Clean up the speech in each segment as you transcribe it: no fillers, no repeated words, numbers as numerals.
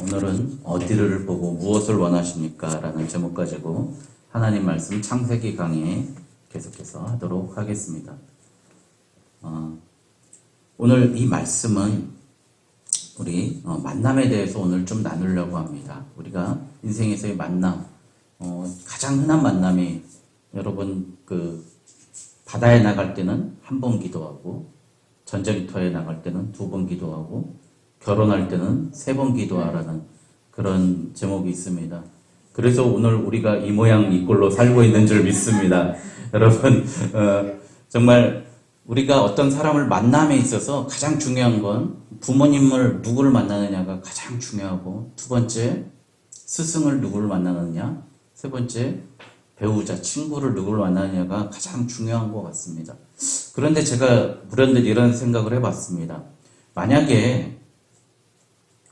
오늘은 어디를 보고 무엇을 원하십니까? 라는 제목 가지고 하나님 말씀 창세기 강의 계속해서 하도록 하겠습니다. 오늘 이 말씀은 우리 만남에 대해서 오늘 좀 나누려고 합니다. 우리가 인생에서의 만남, 가장 흔한 만남이 여러분 바다에 나갈 때는 한 번 기도하고 전쟁터에 나갈 때는 두 번 기도하고 결혼할 때는 세 번 기도하라는 그런 제목이 있습니다. 그래서 오늘 우리가 이 모양 이 꼴로 살고 있는 줄 믿습니다. 여러분 정말 우리가 어떤 사람을 만남에 있어서 가장 중요한 건 부모님을 누구를 만나느냐가 가장 중요하고, 두 번째 스승을 누구를 만나느냐, 세 번째 배우자, 친구를 누구를 만나느냐가 가장 중요한 것 같습니다. 그런데 제가 불현듯 이런 생각을 해봤습니다. 만약에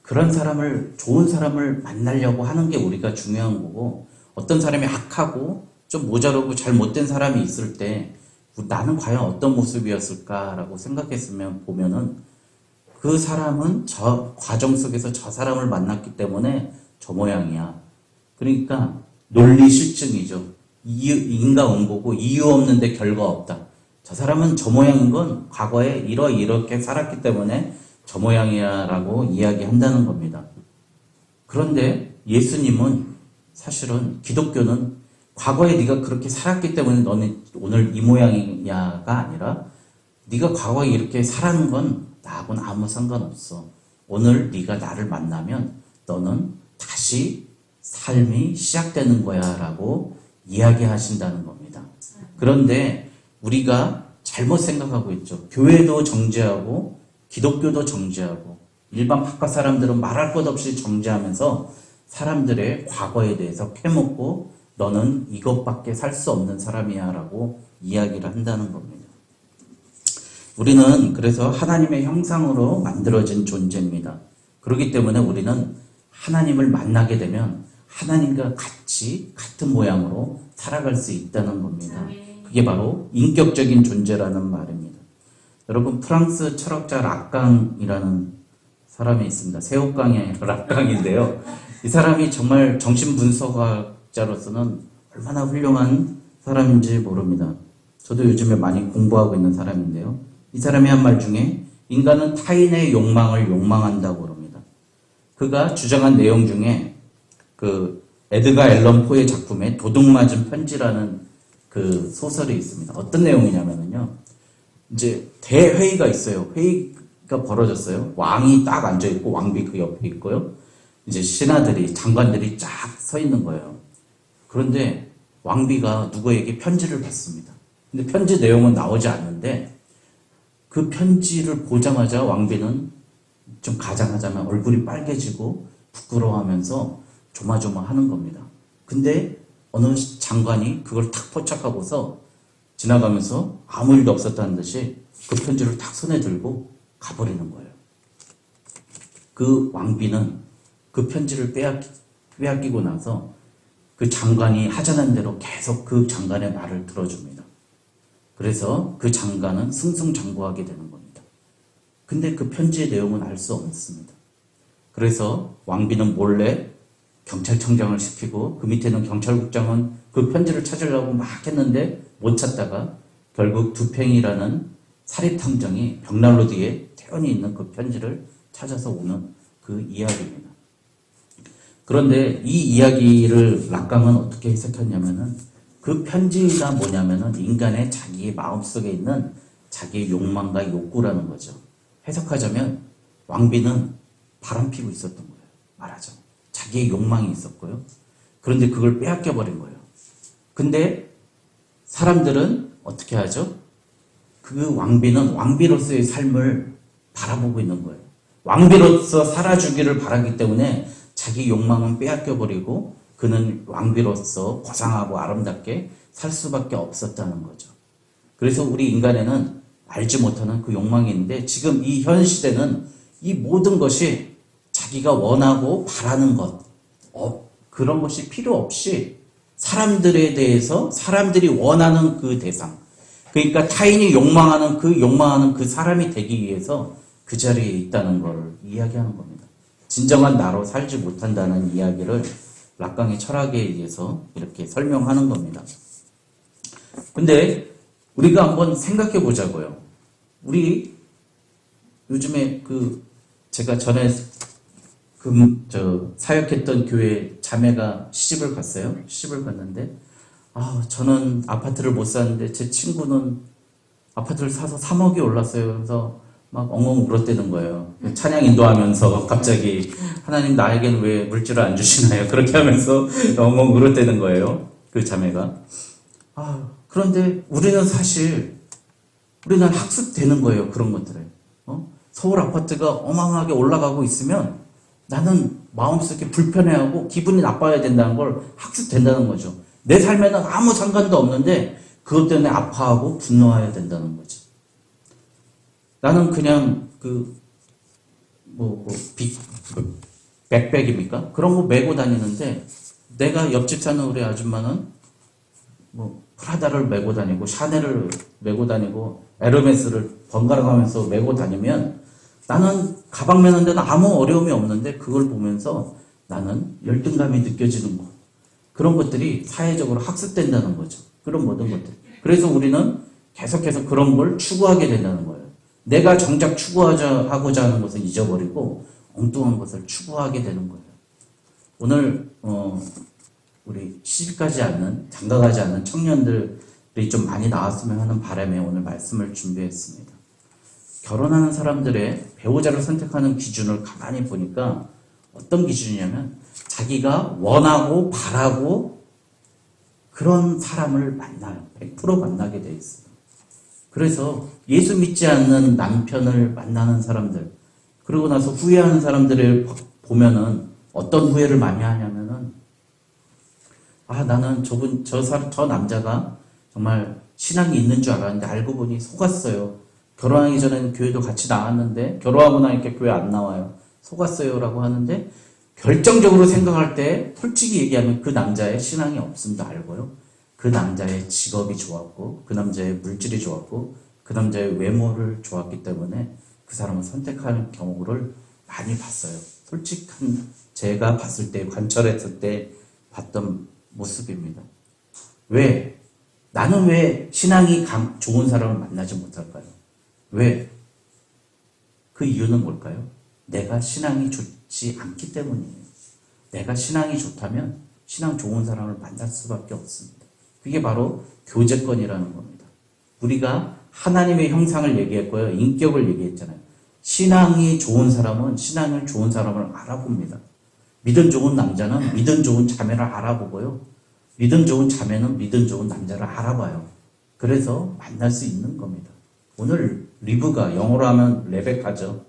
그런 사람을, 좋은 사람을 만나려고 하는 게 우리가 중요한 거고, 어떤 사람이 악하고 좀 모자르고 잘못된 사람이 있을 때 나는 과연 어떤 모습이었을까라고 생각했으면 보면은 그 사람은 저 과정 속에서 저 사람을 만났기 때문에 저 모양이야. 그러니까 논리 실증이죠. 인과 응보고 이유 없는데 결과 없다. 저 사람은 저 모양인 건 과거에 이렇게 살았기 때문에 저 모양이야 라고 이야기한다는 겁니다. 그런데 예수님은, 사실은 기독교는 과거에 네가 그렇게 살았기 때문에 너는 오늘 이 모양이야가 아니라, 네가 과거에 이렇게 살아는 건 나하고는 아무 상관없어. 오늘 네가 나를 만나면 너는 다시 삶이 시작되는 거야 라고 이야기하신다는 겁니다. 그런데 우리가 잘못 생각하고 있죠. 교회도 정죄하고 기독교도 정죄하고 일반 바깥 사람들은 말할 것 없이 정죄하면서 사람들의 과거에 대해서 캐묻고 너는 이것밖에 살 수 없는 사람이야 라고 이야기를 한다는 겁니다. 우리는 그래서 하나님의 형상으로 만들어진 존재입니다. 그렇기 때문에 우리는 하나님을 만나게 되면 하나님과 같은 모양으로 살아갈 수 있다는 겁니다. 그게 바로 인격적인 존재라는 말입니다. 여러분, 프랑스 철학자 락강이라는 사람이 있습니다. 새우깡이 아니라 락강인데요. 이 사람이 정말 정신분석학자로서는 얼마나 훌륭한 사람인지 모릅니다. 저도 요즘에 많이 공부하고 있는 사람인데요. 이 사람이 한 말 중에 인간은 타인의 욕망을 욕망한다고 그럽니다. 그가 주장한 내용 중에 에드가 앨런 포의 작품에 도둑맞은 편지라는 그 소설이 있습니다. 어떤 내용이냐면요. 이제 대회의가 있어요. 회의가 벌어졌어요. 왕이 딱 앉아있고 왕비 그 옆에 있고요. 이제 신하들이, 장관들이 쫙 서 있는 거예요. 그런데 왕비가 누구에게 편지를 받습니다. 근데 편지 내용은 나오지 않는데 그 편지를 보자마자 왕비는 좀 가장하자면 얼굴이 빨개지고 부끄러워하면서 조마조마하는 겁니다. 근데 어느 장관이 그걸 탁 포착하고서 지나가면서 아무 일도 없었다는 듯이 그 편지를 탁 손에 들고 가버리는 거예요. 그 왕비는 그 편지를 빼앗기고 나서 그 장관이 하자는 대로 계속 그 장관의 말을 들어줍니다. 그래서 그 장관은 승승장구하게 되는 겁니다. 근데 그 편지의 내용은 알 수 없습니다. 그래서 왕비는 몰래 경찰청장을 시키고 그 밑에는 경찰국장은 그 편지를 찾으려고 막 했는데 못 찾다가 결국 두팽이라는 사립탐정이 벽난로 뒤에 태연히 있는 그 편지를 찾아서 오는 그 이야기입니다. 그런데 이 이야기를 락강은 어떻게 해석했냐면은 그 편지가 뭐냐면은 인간의 자기의 마음속에 있는 자기의 욕망과 욕구라는 거죠. 해석하자면 왕비는 바람피고 있었던 거예요. 말하자면. 자기의 욕망이 있었고요. 그런데 그걸 빼앗겨 버린 거예요. 근데 사람들은 어떻게 하죠? 그 왕비는 왕비로서의 삶을 바라보고 있는 거예요. 왕비로서 살아주기를 바라기 때문에 자기 욕망은 빼앗겨 버리고 그는 왕비로서 고상하고 아름답게 살 수밖에 없었다는 거죠. 그래서 우리 인간에는 알지 못하는 그 욕망이 있는데, 지금 이 현 시대는 이 모든 것이 자기가 원하고 바라는 것, 그런 것이 필요 없이 사람들에 대해서 사람들이 원하는 그 대상, 그러니까 타인이 욕망하는 그 사람이 되기 위해서 그 자리에 있다는 걸 이야기하는 겁니다. 진정한 나로 살지 못한다는 이야기를 락강의 철학에 의해서 이렇게 설명하는 겁니다. 근데 우리가 한번 생각해 보자고요. 우리 요즘에 제가 전에 사역했던 교회 자매가 시집을 갔어요. 시집을 갔는데 저는 아파트를 못 사는데 제 친구는 아파트를 사서 3억이 올랐어요. 그래서 막 엉엉 울었대는 거예요. 찬양 인도하면서 갑자기 하나님 나에게는 왜 물질을 안 주시나요? 그렇게 하면서 엉엉 울었대는 거예요. 그 자매가. 그런데 우리는 학습되는 거예요. 그런 것들을. 서울 아파트가 어마어마하게 올라가고 있으면 나는 마음속에 불편해하고 기분이 나빠야 된다는 걸 학습된다는 거죠. 내 삶에는 아무 상관도 없는데 그것 때문에 아파하고 분노해야 된다는 거죠. 나는 그냥 백백입니까? 그런 거 메고 다니는데 내가 옆집 사는 우리 아줌마는 프라다를 메고 다니고 샤넬을 메고 다니고 에르메스를 번갈아 가면서 메고 다니면 나는 가방 메는 데는 아무 어려움이 없는데 그걸 보면서 나는 열등감이 느껴지는 거. 그런 것들이 사회적으로 학습된다는 거죠. 그런 모든 것들. 그래서 우리는 계속해서 그런 걸 추구하게 된다는 거예요. 내가 정작 추구하고자 하는 것을 잊어버리고 엉뚱한 것을 추구하게 되는 거예요. 오늘 우리 시집가지 않는, 장가가지 않는 청년들이 좀 많이 나왔으면 하는 바람에 오늘 말씀을 준비했습니다. 결혼하는 사람들의 배우자를 선택하는 기준을 가만히 보니까 어떤 기준이냐면 자기가 원하고 바라고 그런 사람을 만나요. 100% 만나게 돼 있어요. 그래서 예수 믿지 않는 남편을 만나는 사람들, 그러고 나서 후회하는 사람들을 보면은 어떤 후회를 많이 하냐면은 나는 저 남자가 정말 신앙이 있는 줄 알았는데 알고 보니 속았어요. 결혼하기 전에는 교회도 같이 나왔는데 결혼하고 나니까 교회 안 나와요. 속았어요 라고 하는데 결정적으로 생각할 때 솔직히 얘기하면 그 남자의 신앙이 없음도 알고요. 그 남자의 직업이 좋았고 그 남자의 물질이 좋았고 그 남자의 외모를 좋았기 때문에 그 사람을 선택하는 경우를 많이 봤어요. 솔직한 제가 봤을 때 관찰했을 때 봤던 모습입니다. 왜? 나는 왜 신앙이 좋은 사람을 만나지 못할까요? 왜? 그 이유는 뭘까요? 내가 신앙이 좋지 않기 때문이에요. 내가 신앙이 좋다면 신앙 좋은 사람을 만날 수밖에 없습니다. 그게 바로 교제권이라는 겁니다. 우리가 하나님의 형상을 얘기했고요. 인격을 얘기했잖아요. 신앙이 좋은 사람은 신앙을 좋은 사람을 알아봅니다. 믿음 좋은 남자는 믿음 좋은 자매를 알아보고요. 믿음 좋은 자매는 믿음 좋은 남자를 알아봐요. 그래서 만날 수 있는 겁니다. 오늘 리브가, 영어로 하면 레베카죠.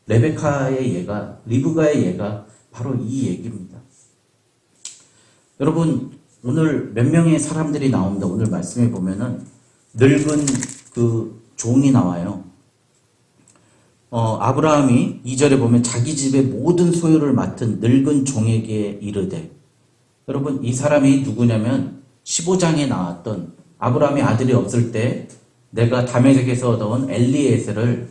레베카의 예가, 리브가의 예가 바로 이 얘기입니다. 여러분, 오늘 몇 명의 사람들이 나옵니다. 오늘 말씀해 보면은 늙은 종이 나와요. 아브라함이 2절에 보면 자기 집의 모든 소유를 맡은 늙은 종에게 이르되, 여러분 이 사람이 누구냐면 15장에 나왔던 아브라함이 아들이 없을 때 내가 다메섹에서 얻어온 엘리에셀을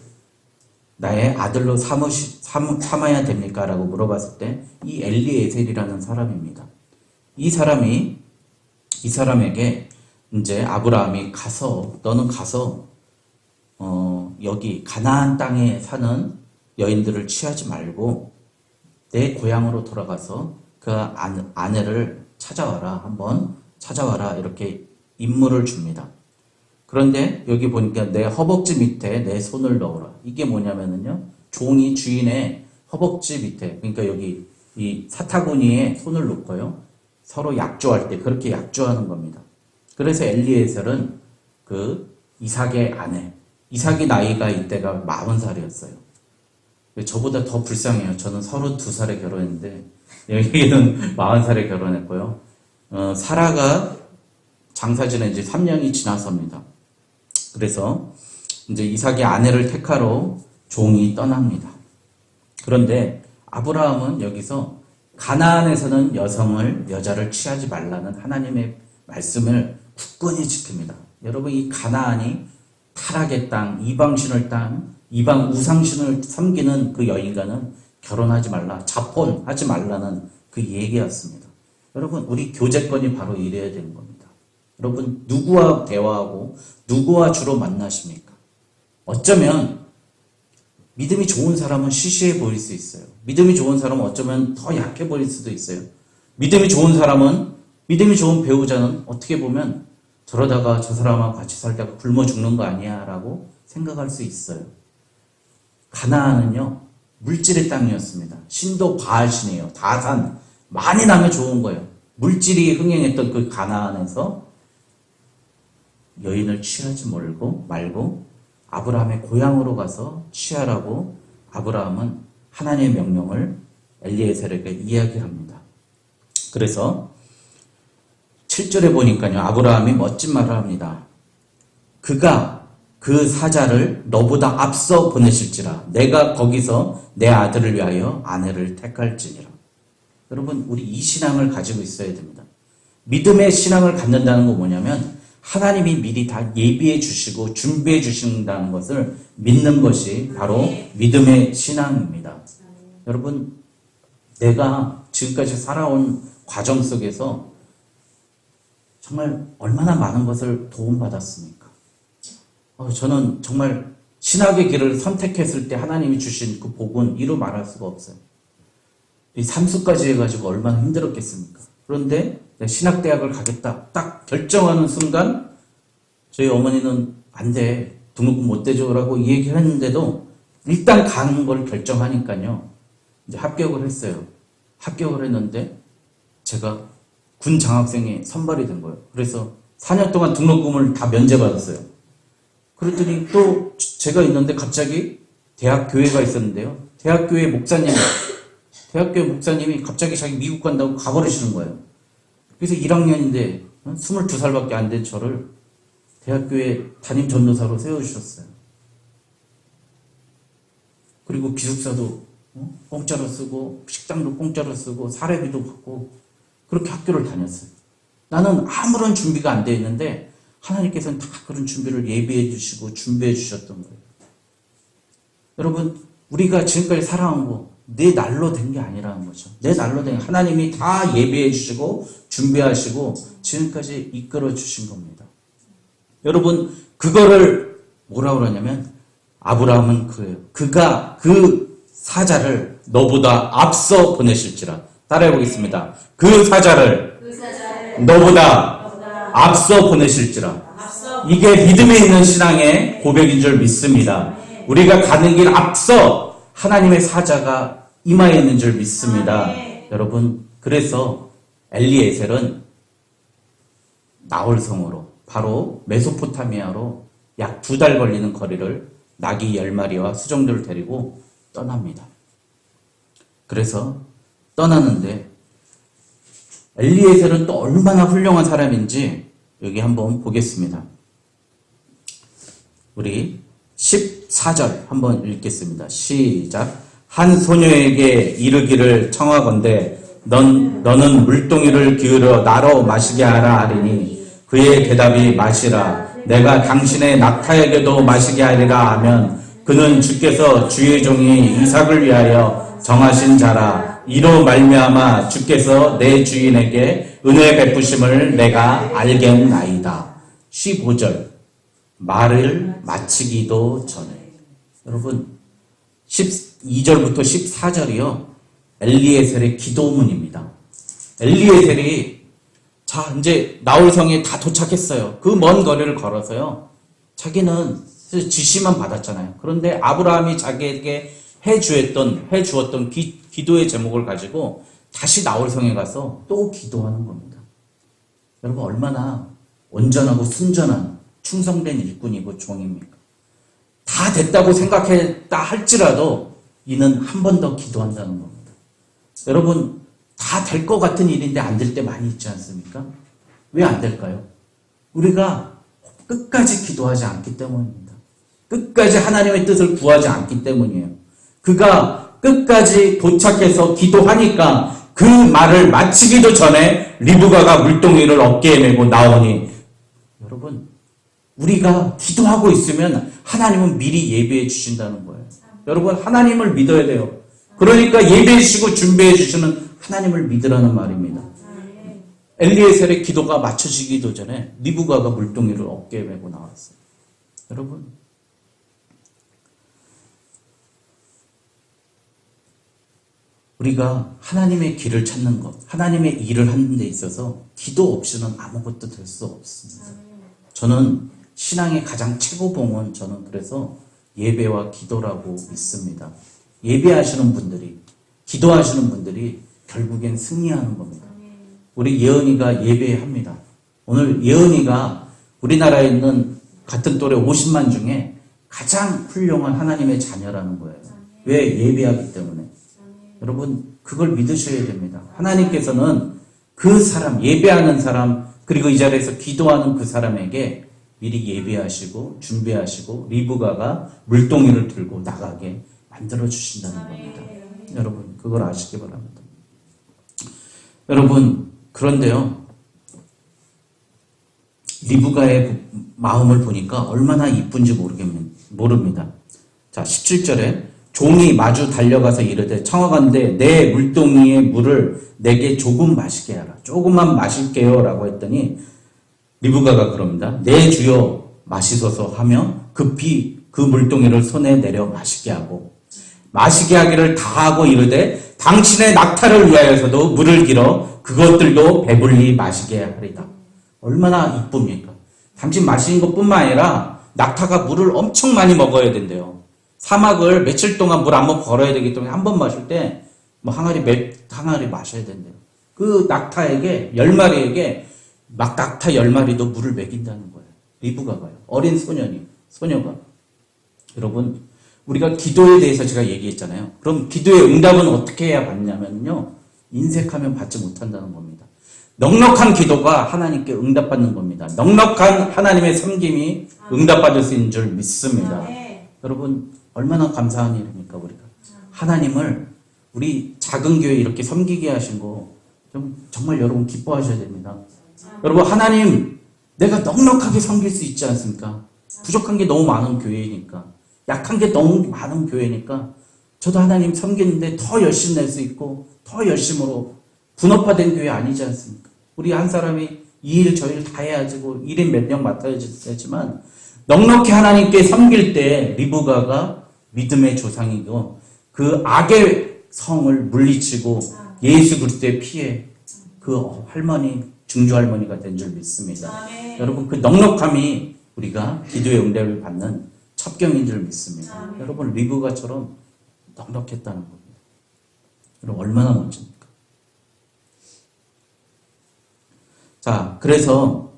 나의 아들로 삼아야 됩니까? 라고 물어봤을 때 이 엘리에셀이라는 사람입니다. 이 사람에게 이제 아브라함이 너는 가서 여기 가나안 땅에 사는 여인들을 취하지 말고 내 고향으로 돌아가서 그 아내를 한번 찾아와라 이렇게 임무를 줍니다. 그런데 여기 보니까 내 허벅지 밑에 내 손을 넣어라. 이게 뭐냐면은요, 종이 주인의 허벅지 밑에, 그러니까 여기 이 사타구니에 손을 놓고요, 서로 약조할 때 그렇게 약조하는 겁니다. 그래서 엘리에셀은 이삭의 아내, 이삭이 나이가 이때가 40살이었어요. 저보다 더 불쌍해요. 저는 32살에 결혼했는데 여기는 40살에 결혼했고요. 사라가 장사 지낸 지 3년이 지나섭니다. 그래서 이제 이삭의 아내를 택하러 종이 떠납니다. 그런데 아브라함은 여기서 가나안에서는 여자를 취하지 말라는 하나님의 말씀을 굳건히 지킵니다. 여러분, 이 가나안이 타락의 땅, 이방 우상신을 섬기는 그 여인과는 결혼하지 말라, 자폰하지 말라는 그 얘기였습니다. 여러분, 우리 교제권이 바로 이래야 되는 겁니다. 여러분, 누구와 대화하고 누구와 주로 만나십니까? 어쩌면 믿음이 좋은 사람은 시시해 보일 수 있어요. 믿음이 좋은 사람은 어쩌면 더 약해 보일 수도 있어요. 믿음이 좋은 사람은, 믿음이 좋은 배우자는 어떻게 보면 저러다가 저 사람하고 같이 살다가 굶어 죽는 거 아니야 라고 생각할 수 있어요. 가나안은요, 물질의 땅이었습니다. 신도 바알신이에요. 다산, 많이 나면 좋은 거예요. 물질이 흥행했던 그 가나안에서 여인을 취하지 말고 아브라함의 고향으로 가서 취하라고 아브라함은 하나님의 명령을 엘리에셀에게 이야기합니다. 그래서 7절에 보니까요, 아브라함이 멋진 말을 합니다. 그가 그 사자를 너보다 앞서 보내실지라 내가 거기서 내 아들을 위하여 아내를 택할지니라. 여러분, 우리 이 신앙을 가지고 있어야 됩니다. 믿음의 신앙을 갖는다는 건 뭐냐면 하나님이 미리 다 예비해 주시고 준비해 주신다는 것을 믿는 것이 바로 믿음의 신앙입니다. 여러분, 내가 지금까지 살아온 과정 속에서 정말 얼마나 많은 것을 도움받았습니까? 저는 정말 신학의 길을 선택했을 때 하나님이 주신 그 복은 이루 말할 수가 없어요. 이 삼수까지 해가지고 얼마나 힘들었겠습니까? 그런데 내가 신학대학을 가겠다 딱 결정하는 순간 저희 어머니는 안 돼, 등록금 못 대줘라고 얘기를 했는데도 일단 가는 걸 결정하니까요, 이제 합격을 했어요. 합격을 했는데 제가 군 장학생에 선발이 된 거예요. 그래서 4년 동안 등록금을 다 면제받았어요. 그랬더니 또 제가 있는데 갑자기 대학교회가 있었는데요, 대학교회 목사님이 갑자기 자기 미국 간다고 가버리시는 거예요. 그래서 1학년인데 22살밖에 안 된 저를 대학교에 담임 전도사로 세워주셨어요. 그리고 기숙사도 공짜로 쓰고 식당도 공짜로 쓰고 사례비도 받고 그렇게 학교를 다녔어요. 나는 아무런 준비가 안 돼 있는데 하나님께서는 다 그런 준비를 예비해 주시고 준비해 주셨던 거예요. 여러분, 우리가 지금까지 살아온 거 내 날로 된 게 아니라는 거죠. 내 날로 된 게 아니라 하나님이 다 예비해 주시고 준비하시고 지금까지 이끌어 주신 겁니다. 여러분, 그거를 뭐라고 그러냐면 아브라함은 그래요. 그가 그 사자를 너보다 앞서 보내실지라. 따라해 보겠습니다. 그 사자를 너보다 앞서 보내실지라. 이게 믿음에 있는 신앙의 고백인 줄 믿습니다. 우리가 가는 길 앞서 하나님의 사자가 임하에 있는 줄 믿습니다. 여러분, 그래서 엘리에셀은 나홀성으로 바로 메소포타미아로 약 2달 걸리는 거리를 나귀 10마리와 수정들을 데리고 떠납니다. 그래서 떠나는데 엘리에셀은 또 얼마나 훌륭한 사람인지 여기 한번 보겠습니다. 우리 14절 한번 읽겠습니다. 시작. 한 소녀에게 이르기를 청하건대 너는 물동이를 기울여 나로 마시게 하라 하리니 그의 대답이 마시라. 내가 당신의 낙타에게도 마시게 하리라 하면 그는 주께서 주의 종이 이삭을 위하여 정하신 자라. 이로 말미암아 주께서 내 주인에게 은혜 베푸심을 내가 알겠나이다. 15절. 말을 마치기도 전에. 여러분, 12절부터 14절이요 엘리에셀의 기도문입니다. 엘리에셀이 자 이제 나홀성에 다 도착했어요. 그 먼 거리를 걸어서요, 자기는 지시만 받았잖아요. 그런데 아브라함이 자기에게 해주었던 기도의 제목을 가지고 다시 나홀성에 가서 또 기도하는 겁니다. 여러분, 얼마나 온전하고 순전한 충성된 일꾼이고 종입니까? 다 됐다고 생각했다 할지라도 이는 한 번 더 기도한다는 겁니다. 여러분, 다 될 것 같은 일인데 안 될 때 많이 있지 않습니까? 왜 안 될까요? 우리가 끝까지 기도하지 않기 때문입니다. 끝까지 하나님의 뜻을 구하지 않기 때문이에요. 그가 끝까지 도착해서 기도하니까 그 말을 마치기도 전에 리브가가 물동이를 어깨에 메고 나오니, 여러분, 우리가 기도하고 있으면 하나님은 미리 예비해 주신다는 거예요. 여러분, 하나님을 믿어야 돼요. 그러니까 예배해 주시고 준비해 주시는 하나님을 믿으라는 말입니다. 엘리에셀의 기도가 맞춰지기도 전에 리브가가 물동이를 어깨에 메고 나왔어요. 여러분, 우리가 하나님의 길을 찾는 것, 하나님의 일을 하는 데 있어서 기도 없이는 아무것도 될 수 없습니다. 저는 신앙의 가장 최고봉은 저는 그래서 예배와 기도라고 믿습니다. 예배하시는 분들이, 기도하시는 분들이 결국엔 승리하는 겁니다. 우리 예언이가 예배합니다. 오늘 예언이가 우리나라에 있는 같은 또래 50만 중에 가장 훌륭한 하나님의 자녀라는 거예요. 왜? 예배하기 때문에. 여러분, 그걸 믿으셔야 됩니다. 하나님께서는 그 사람, 예배하는 사람, 그리고 이 자리에서 기도하는 그 사람에게 미리 예배하시고 준비하시고 리브가가 물동이를 들고 나가게 만들어 주신다는 겁니다. 여러분, 그걸 아시기 바랍니다. 여러분, 그런데요, 리브가의 마음을 보니까 얼마나 이쁜지 모릅니다. 자, 17절에 종이 마주 달려가서 이르되 청하건대 내 물동이의 물을 내게 조금 마시게 하라. 조금만 마실게요 라고 했더니 리브가가 그럽니다. 내 주여 마시소서 하며 급히 그 물동이를 손에 내려 마시게 하고 마시게 하기를 다하고 이르되 당신의 낙타를 위하여서도 물을 길어 그것들도 배불리 마시게 하리다. 얼마나 이쁩니까? 당신 마시는 것뿐만 아니라 낙타가 물을 엄청 많이 먹어야 된대요. 사막을 며칠 동안 물 한 번 걸어야 되기 때문에 한 번 마실 때 뭐 항아리 마셔야 된대요. 그 낙타에게 10마리에게 막 낙타 10마리도 물을 먹인다는 거예요. 리브가가요. 어린 소녀가. 여러분, 우리가 기도에 대해서 제가 얘기했잖아요. 그럼 기도의 응답은 어떻게 해야 받냐면요. 인색하면 받지 못한다는 겁니다. 넉넉한 기도가 하나님께 응답받는 겁니다. 넉넉한 하나님의 섬김이 응답받을 수 있는 줄 믿습니다. 여러분, 얼마나 감사한 일입니까, 우리가. 하나님을 우리 작은 교회 이렇게 섬기게 하신 거 정말 여러분 기뻐하셔야 됩니다. 여러분, 하나님, 내가 넉넉하게 섬길 수 있지 않습니까? 부족한 게 너무 많은 교회니까, 약한 게 너무 많은 교회니까 저도 하나님 섬기는데 더 열심히 낼 수 있고 더 열심으로 분업화된 교회 아니지 않습니까? 우리 한 사람이 이 일 저 일 다 해야지고 1인 몇 명 맡아야 되지만 넉넉히 하나님께 섬길 때 리브가가 믿음의 조상이고 그 악의 성을 물리치고 예수 그리스도의 피에 그 할머니, 증조 할머니가 된 줄 믿습니다. 여러분, 그 넉넉함이 우리가 기도의 응답을 받는 첩경인 줄 믿습니다. 여러분, 리브가처럼 넉넉했다는 겁니다. 여러분, 얼마나 멋집니까? 자, 그래서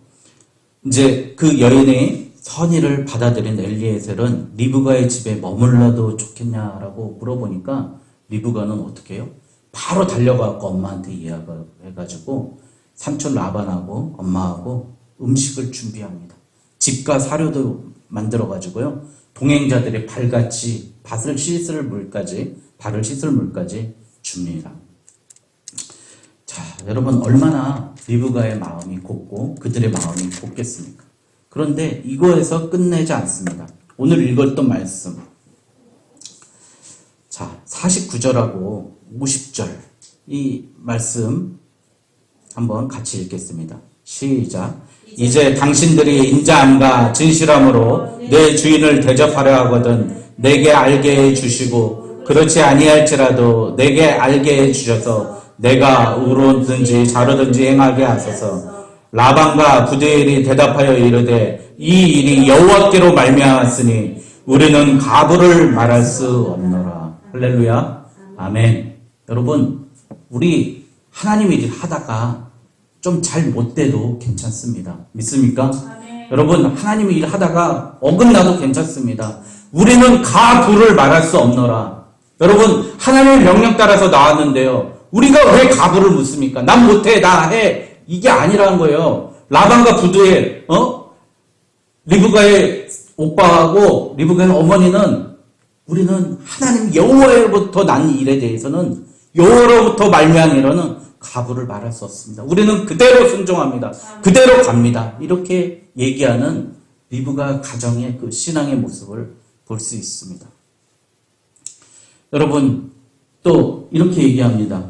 이제 그 여인의 선의를 받아들인 엘리에셀은 리브가의 집에 머물러도 좋겠냐라고 물어보니까 리브가는 어떻게 해요? 바로 달려가서 엄마한테 이야기를 해가지고 삼촌 라반하고 엄마하고 음식을 준비합니다. 집과 사료도 만들어가지고요. 동행자들의 발같이 발을 씻을 물까지 줍니다. 자, 여러분, 얼마나 리브가의 마음이 곱고 그들의 마음이 곱겠습니까? 그런데 이거에서 끝내지 않습니다. 오늘 읽었던 말씀. 자, 49절하고 50절 이 말씀 한번 같이 읽겠습니다. 시작. 이제 당신들이 인자함과 진실함으로 내 주인을 대접하려 하거든 내게 알게 해주시고 그렇지 아니할지라도 내게 알게 해주셔서 내가 우로든지 좌로든지 행하게 하소서. 라반과 부두엘이 대답하여 이르되 이 일이 여호와께로 말미암았으니 우리는 가부를 말할 수 없노라. 할렐루야. 아멘. 여러분, 우리 하나님 일 하다가 좀 잘 못돼도 괜찮습니다. 믿습니까? 여러분, 하나님 일 하다가 어긋나도 괜찮습니다. 우리는 가부를 말할 수 없노라. 여러분, 하나님의 명령 따라서 나왔는데요. 우리가 왜 가부를 묻습니까? 난 못해, 나 해. 이게 아니라는 거예요. 라반과 부두엘, 리브가의 오빠하고 리브가의 어머니는 우리는 하나님 여호와로부터 난 일에 대해서는 여호와로부터 말미암은 일로는 가부를 말할 수 없습니다. 우리는 그대로 순종합니다. 그대로 갑니다. 이렇게 얘기하는 리브가 가정의 그 신앙의 모습을 볼 수 있습니다. 여러분, 또 이렇게 얘기합니다.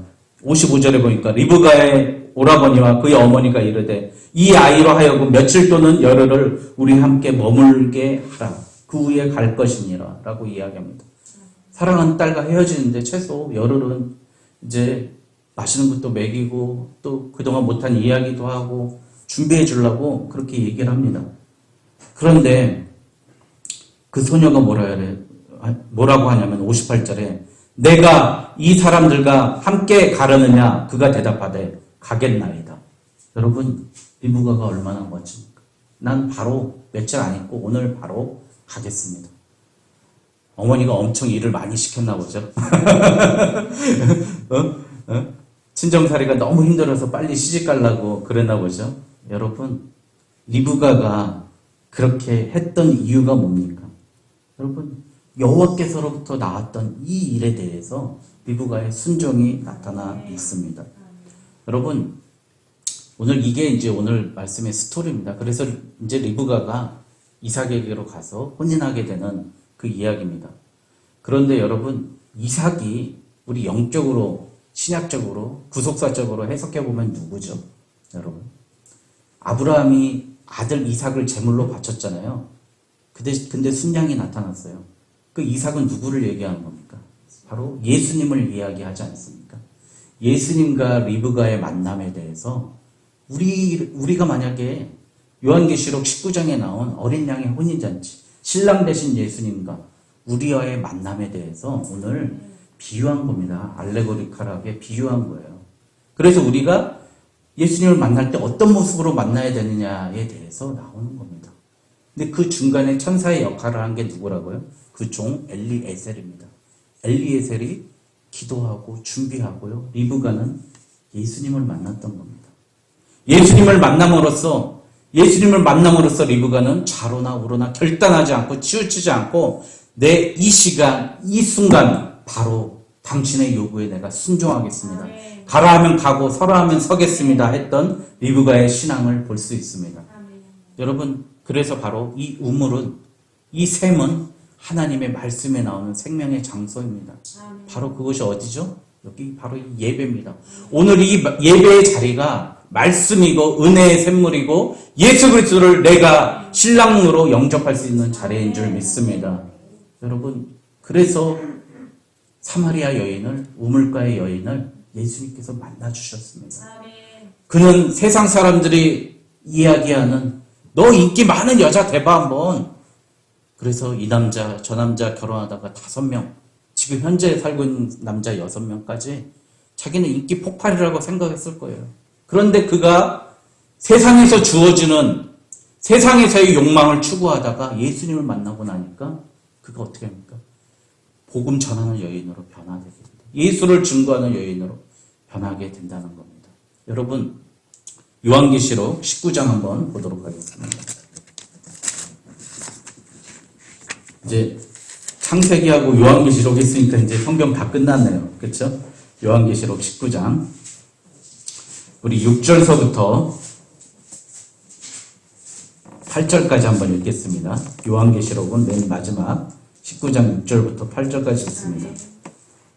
55절에 보니까 리브가의 오라버니와 그의 어머니가 이르되 이 아이로 하여금 며칠 또는 열흘을 우리 함께 머물게 하라. 그 후에 갈 것이니라 라고 이야기합니다. 사랑하는 딸과 헤어지는데 최소 열흘은 이제 맛있는 것도 먹이고 또 그동안 못한 이야기도 하고 준비해 주려고 그렇게 얘기를 합니다. 그런데 그 소녀가 뭐라고 하냐면 58절에 내가 이 사람들과 함께 가려느냐 그가 대답하되 가겠나이다. 여러분 리브가가 얼마나 멋집니까? 난 바로 며칠 안 있고 오늘 바로 가겠습니다. 어머니가 엄청 일을 많이 시켰나 보죠. 친정살이가 너무 힘들어서 빨리 시집 가려고 그랬나 보죠. 여러분 리브가가 그렇게 했던 이유가 뭡니까? 여러분 여호와께서로부터 나왔던 이 일에 대해서 리브가의 순종이 나타나 있습니다. 여러분 오늘 이게 이제 오늘 말씀의 스토리입니다. 그래서 이제 리브가가 이삭에게로 가서 혼인하게 되는 그 이야기입니다. 그런데 여러분 이삭이 우리 영적으로 신약적으로 구속사적으로 해석해 보면 누구죠? 여러분 아브라함이 아들 이삭을 제물로 바쳤잖아요. 근데 순양이 나타났어요. 그 이삭은 누구를 얘기하는 겁니까? 바로 예수님을 이야기하지 않습니까? 예수님과 리브가의 만남에 대해서 우리가 만약에 요한계시록 19장에 나온 어린 양의 혼인잔치, 신랑 되신 예수님과 우리와의 만남에 대해서 오늘 비유한 겁니다. 알레고리컬하게 비유한 거예요. 그래서 우리가 예수님을 만날 때 어떤 모습으로 만나야 되느냐에 대해서 나오는 겁니다. 근데 그 중간에 천사의 역할을 한 게 누구라고요? 그 종 엘리에셀입니다. 엘리에셀이 기도하고 준비하고요. 리브가는 예수님을 만났던 겁니다. 예수님을 만남으로써 리브가는 좌로나 우로나 결단하지 않고 치우치지 않고 내 이 시간, 이 순간 바로 당신의 요구에 내가 순종하겠습니다. 가라 하면 가고 서라 하면 서겠습니다 했던 리브가의 신앙을 볼 수 있습니다. 여러분 그래서 바로 이 우물은 이 샘은 하나님의 말씀에 나오는 생명의 장소입니다. 바로 그것이 어디죠? 여기 바로 이 예배입니다. 오늘 이 예배의 자리가 말씀이고 은혜의 샘물이고 예수 그리스도를 내가 신랑으로 영접할 수 있는 자리인 줄 믿습니다. 여러분 그래서 사마리아 여인을 우물가의 여인을 예수님께서 만나주셨습니다. 그는 세상 사람들이 이야기하는 너 인기 많은 여자 대봐 한번. 그래서 이 남자 저 남자 결혼하다가 5명 지금 현재 살고 있는 남자 6명까지 자기는 인기 폭발이라고 생각했을 거예요. 그런데 그가 세상에서 주어지는 세상에서의 욕망을 추구하다가 예수님을 만나고 나니까 그가 어떻게 합니까? 복음 전하는 여인으로 변하게 됩니다. 예수를 증거하는 여인으로 변하게 된다는 겁니다. 여러분 요한계시록 19장 한번 보도록 하겠습니다. 이제 창세기하고 요한계시록 했으니까 이제 성경 다 끝났네요. 그렇죠? 요한계시록 19장 우리 6절서부터 8절까지 한번 읽겠습니다. 요한계시록은 맨 마지막 19장 6절부터 8절까지 있습니다.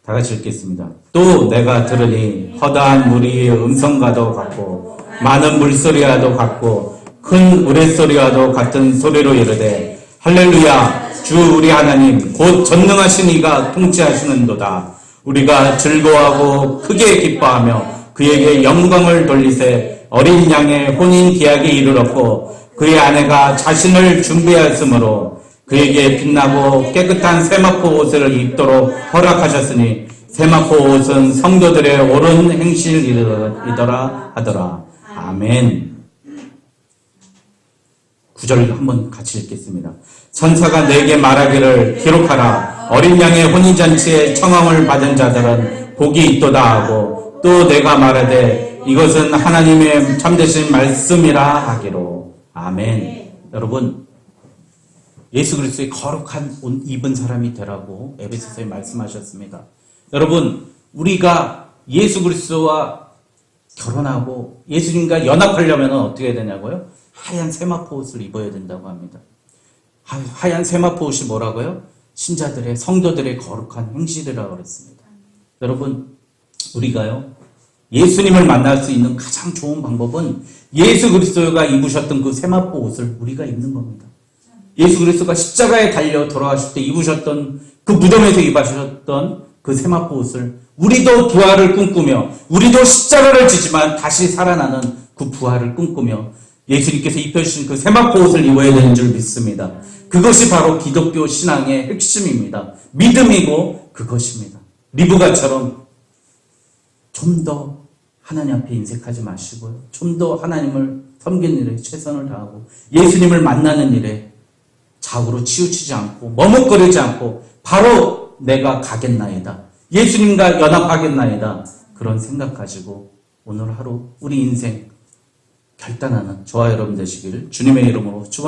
다 같이 읽겠습니다. 또 내가 들으니 허다한 무리의 음성과도 같고 많은 물소리와도 같고 큰 우레소리와도 같은 소리로 이르되 할렐루야 주 우리 하나님 곧 전능하신 이가 통치하시는도다. 우리가 즐거워하고 크게 기뻐하며 그에게 영광을 돌리세 어린 양의 혼인 기약에 이르렀고 그의 아내가 자신을 준비하였으므로 그에게 빛나고 깨끗한 세마포 옷을 입도록 허락하셨으니 세마포 옷은 성도들의 옳은 행실이더라 하더라. 아멘. 9절 한번 같이 읽겠습니다. 천사가 내게 말하기를 기록하라. 어린 양의 혼인잔치에 청함을 받은 자들은 복이 있도다 하고 또 내가 말하되 이것은 하나님의 참되신 말씀이라 하기로. 아멘. 여러분 예수 그리스도의 거룩한 옷 입은 사람이 되라고 에베소서에 말씀하셨습니다. 여러분 우리가 예수 그리스도와 결혼하고 예수님과 연합하려면 어떻게 해야 되냐고요? 하얀 세마포 옷을 입어야 된다고 합니다. 하얀 세마포 옷이 뭐라고요? 신자들의 성도들의 거룩한 행실이라고 그랬습니다. 여러분, 우리가요, 예수님을 만날 수 있는 가장 좋은 방법은 예수 그리스도가 입으셨던 그 세마포 옷을 우리가 입는 겁니다. 예수 그리스도가 십자가에 달려 돌아가실 때 입으셨던 그 무덤에서 입으셨던 그 세마포 옷을 우리도 부활을 꿈꾸며 우리도 십자가를 지지만 다시 살아나는 그 부활을 꿈꾸며 예수님께서 입혀주신 그 세마포 옷을 입어야 되는 줄 믿습니다. 그것이 바로 기독교 신앙의 핵심입니다. 믿음이고 그것입니다. 리브가처럼 좀 더 하나님 앞에 인색하지 마시고요. 좀 더 하나님을 섬기는 일에 최선을 다하고 예수님을 만나는 일에 좌우로 치우치지 않고 머뭇거리지 않고 바로 내가 가겠나이다. 예수님과 연합하겠나이다. 그런 생각 가지고 오늘 하루 우리 인생 결단하는 저와 여러분 되시길 주님의 이름으로 축원합니다.